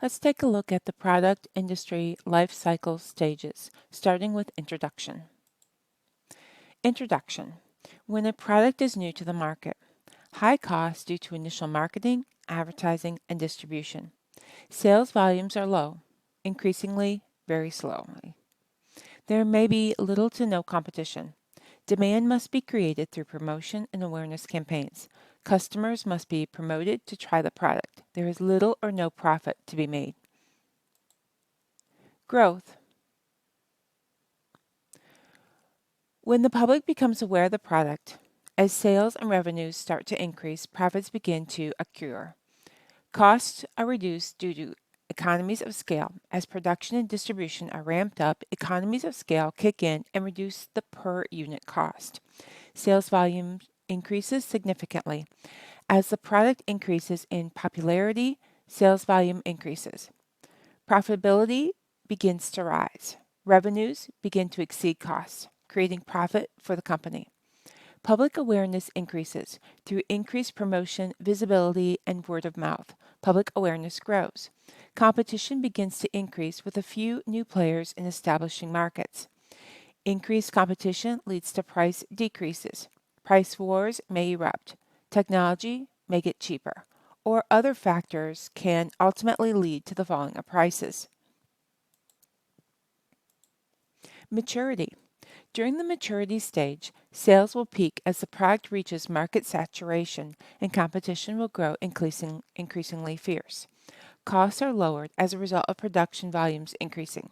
Let's take a look at the product industry life cycle stages, starting with introduction. Introduction. When a product is new to the market. High costs due to initial marketing, advertising, and distribution. Sales volumes are low, increasingly very slowly. There may be little to no competition. Demand must be created through promotion and awareness campaigns. Customers must be promoted to try the product. There is little or no profit to be made. Growth. When the public becomes aware of the product, as sales and revenues start to increase, profits begin to accrue. Costs are reduced due to economies of scale. As production and distribution are ramped up, economies of scale kick in and reduce the per unit cost. Sales volume increases significantly. As the product increases in popularity, sales volume increases. Profitability begins to rise. Revenues begin to exceed costs, creating profit for the company. Public awareness increases through increased promotion, visibility, and word of mouth. Public awareness grows. Competition begins to increase with a few new players in establishing markets. Increased competition leads to price decreases. Price wars may erupt. Technology may get cheaper, or other factors can ultimately lead to the falling of prices. Maturity. During the maturity stage, sales will peak as the product reaches market saturation and competition will grow increasingly fierce. Costs are lowered as a result of production volumes increasing.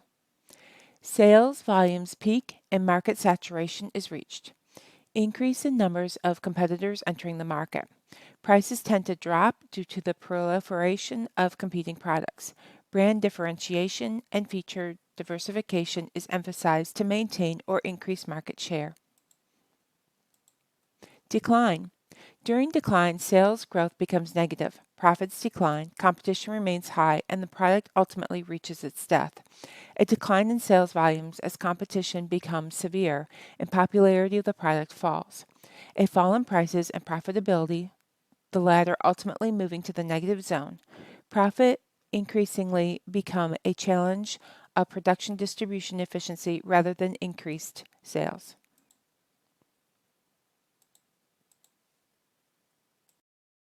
Sales volumes peak and market saturation is reached. Increase in numbers of competitors entering the market. Prices tend to drop due to the proliferation of competing products. Brand differentiation and feature diversification is emphasized to maintain or increase market share. Decline. During decline, sales growth becomes negative, profits decline, competition remains high, and the product ultimately reaches its death. A decline in sales volumes as competition becomes severe and popularity of the product falls. A fall in prices and profitability, the latter ultimately moving to the negative zone. Profit increasingly become a challenge of production distribution efficiency rather than increased sales.